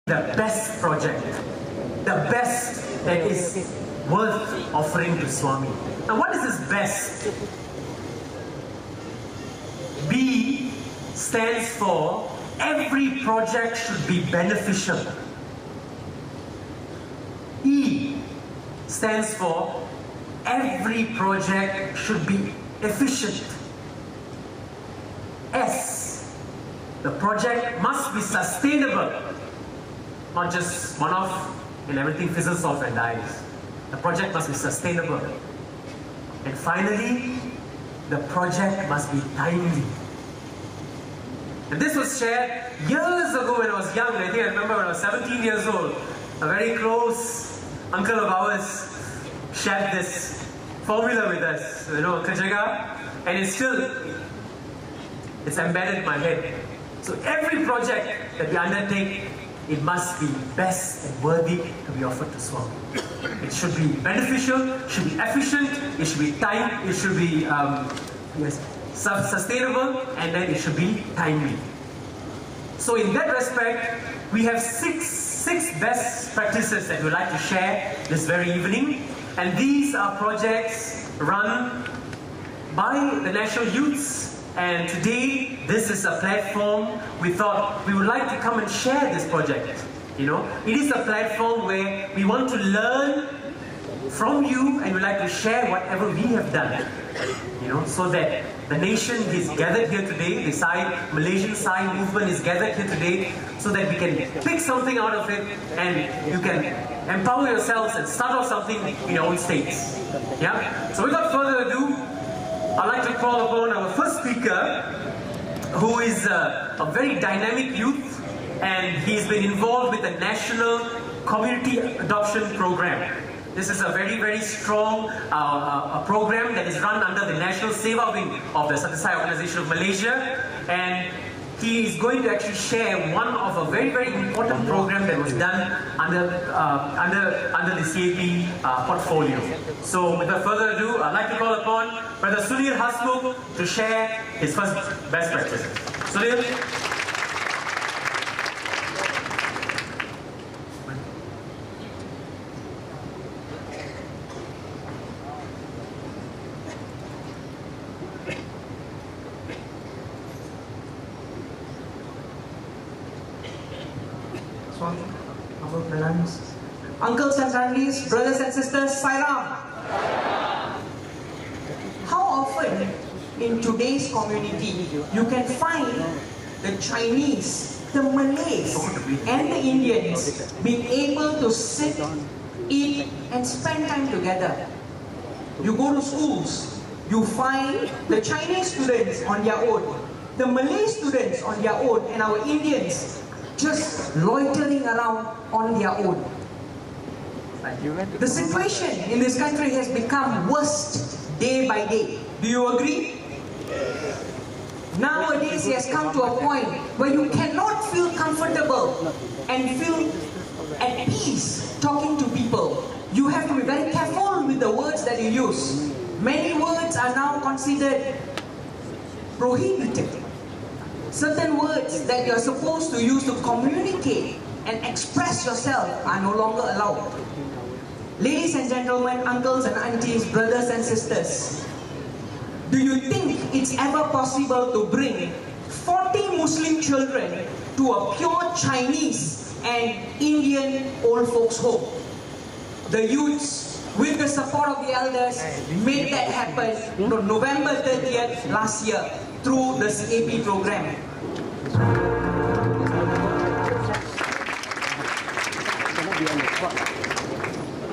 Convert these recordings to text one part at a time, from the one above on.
the best project, the best that is worth offering to Swami. Now what is this best? B stands for every project should be beneficial. E stands for every project should be efficient. S, the project must be sustainable, not just one-off and everything fizzles off and dies. The project must be sustainable. And finally, the project must be timely. And this was shared years ago when I was young. I think I remember when I was 17 years old. A very close uncle of ours shared this formula with us, Uncle Jaga, and it's embedded in my head. So every project that we undertake, it must be best and worthy to be offered to Swami. It should be beneficial, should be efficient, it should be sustainable, and then it should be timely. So in that respect, we have six best practices that we'd like to share this very evening. And these are projects run by the National Youths. And today, this is a platform we thought we would like to come and share this project. It is a platform where we want to learn from you and we'd like to share whatever we have done. So that the nation is gathered here today, the Malaysian Sai movement is gathered here today, so that we can pick something out of it and you can empower yourselves and start off something in your own states. Yeah? So without further ado, I'd like to call upon our first speaker, who is a very dynamic youth, and he's been involved with the National Community Adoption Program. This is a very, very strong program that is run under the National Seva Wing of the Satisai Organization of Malaysia, and he is going to actually share one of a very, very important program that was done under the CAP portfolio. So without further ado, I'd like to call upon Brother Sunil to share his first best practice. Sunil. Uncles and aunties, brothers and sisters, Sairam. How often in today's community you can find the Chinese, the Malays and the Indians being able to sit, eat and spend time together? You go to schools, you find the Chinese students on their own, the Malay students on their own, and our Indians just loitering around on their own. The situation in this country has become worse day by day. Do you agree? Nowadays it has come to a point where you cannot feel comfortable and feel at peace talking to people. You have to be very careful with the words that you use. Many words are now considered prohibited. Certain words that you are supposed to use to communicate and express yourself are no longer allowed. Ladies and gentlemen, uncles and aunties, brothers and sisters, do you think it's ever possible to bring 40 Muslim children to a pure Chinese and Indian old folks home? The youths, with the support of the elders, made that happen on November 30th last year through the CAP program.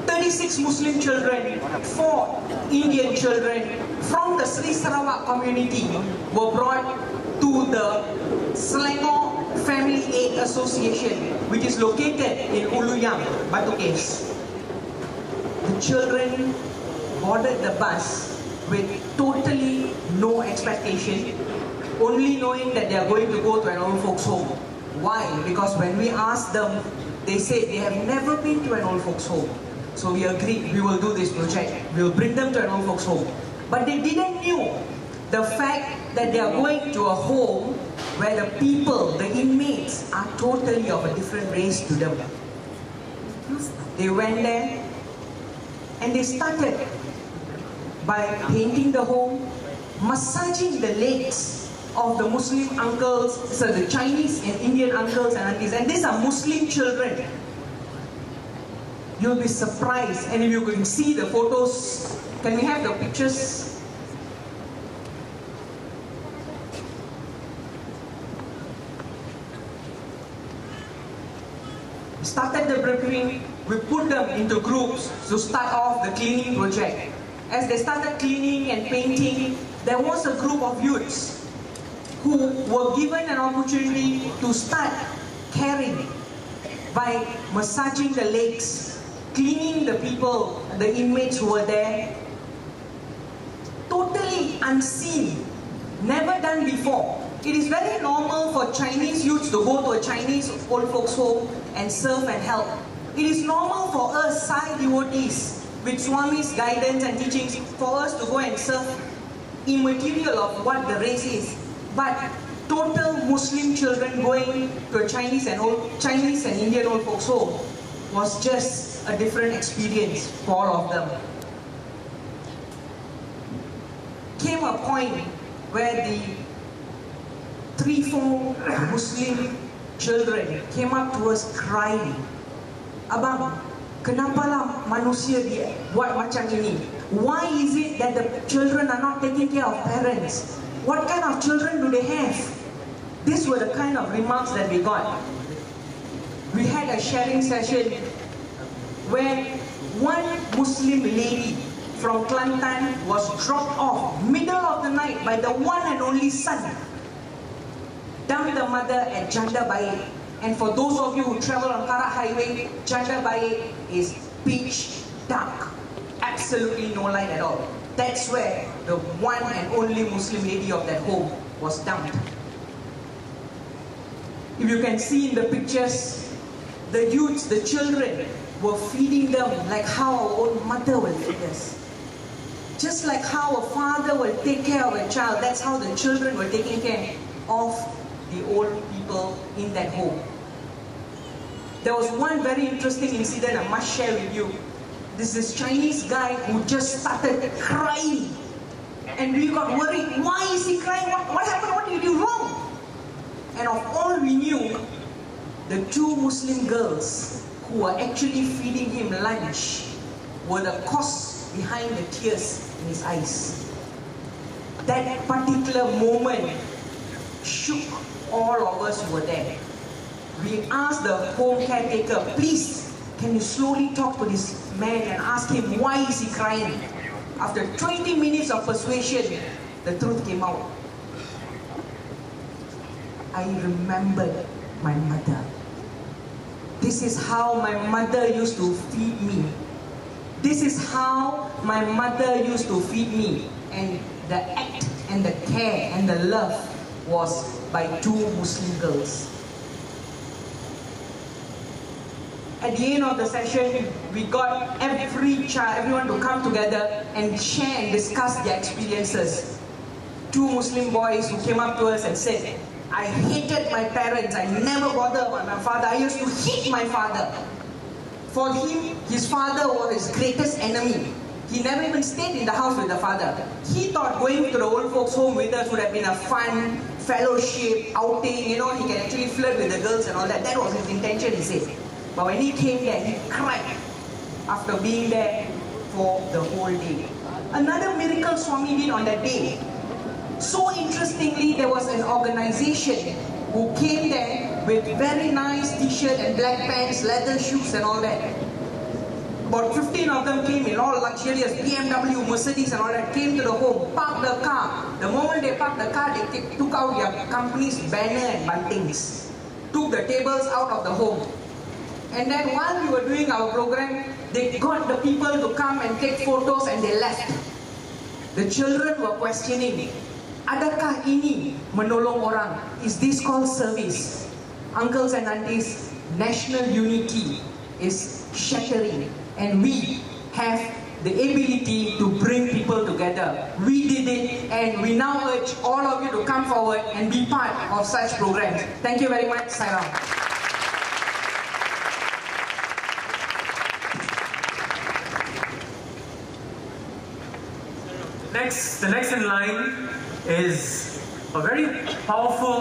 36 Muslim children, 4 Indian children from the Sri Sarawak community were brought to the Selangor Family Aid Association, which is located in Uluyang, Batu Caves. The children boarded the bus with totally no expectation, only knowing that they are going to go to an old folks home. Why? Because when we asked them, they said they have never been to an old folks home. So we agreed we will do this project. We will bring them to an old folks home. But they didn't know the fact that they are going to a home where the people, the inmates, are totally of a different race to them. They went there and they started by painting the home, massaging the legs of the Muslim uncles, so the Chinese and Indian uncles and aunties, and these are Muslim children. You'll be surprised, and if you can see the photos, can we have the pictures? Started the preparing, we put them into groups to start off the cleaning project. As they started cleaning and painting, there was a group of youths who were given an opportunity to start caring by massaging the legs, cleaning the people, the inmates who were there. Totally unseen, never done before. It is very normal for Chinese youths to go to a Chinese old folks home and serve and help. It is normal for us Sai devotees with Swami's guidance and teachings for us to go and serve immaterial of what the race is. But total Muslim children going to a Chinese and Indian old folks home was just a different experience for all of them. Came a point where the 3-4 Muslim children came up to us crying, "Abang, kenapalah manusia dia buat macam ini? Why is it that the children are not taking care of parents? What kind of children do they have?" These were the kind of remarks that we got. We had a sharing session where one Muslim lady from Kelantan was dropped off middle of the night by the one and only son. Dumped the mother at Janda Baik. And for those of you who travel on Karak Highway, Janda Baik is pitch dark. Absolutely no light at all. That's where the one and only Muslim lady of that home was dumped. If you can see in the pictures, the youths, the children, were feeding them like how our own mother will feed us. Just like how a father will take care of a child, that's how the children were taking care of the old people in that home. There was one very interesting incident I must share with you. This Chinese guy who just started crying. And we got worried. Why is he crying? What happened? What did you do wrong? And of all we knew, the 2 Muslim girls who were actually feeding him lunch were the cause behind the tears in his eyes. That particular moment shook all of us who were there. We asked the home caretaker, "Please, can you slowly talk to this man and ask him why is he crying?" After 20 minutes of persuasion, the truth came out. I remembered my mother. This is how my mother used to feed me. This is how my mother used to feed me. And the act and the care and the love was by 2 Muslim girls. At the end of the session, we got everyone to come together and share and discuss their experiences. 2 Muslim boys who came up to us and said, "I hated my parents, I never bothered about my father, I used to hate my father." For him, his father was his greatest enemy. He never even stayed in the house with the father. He thought going to the old folks home with us would have been a fun fellowship, outing, he can actually flirt with the girls and all that. That was his intention, he said. But when he came there, he cried after being there for the whole day. Another miracle Swami did on that day. So interestingly, there was an organization who came there with very nice t-shirt and black pants, leather shoes and all that. About 15 of them came in all luxurious BMW, Mercedes and all that, came to the home, parked the car. The moment they parked the car, they took out their company's banner and buntings, took the tables out of the home. And then while we were doing our program, they got the people to come and take photos and they left. The children were questioning, "Adakah ini menolong orang? Is this called service?" Uncles and aunties, national unity is shattering. And we have the ability to bring people together. We did it, and we now urge all of you to come forward and be part of such programs. Thank you very much. Salam. The next in line is a very powerful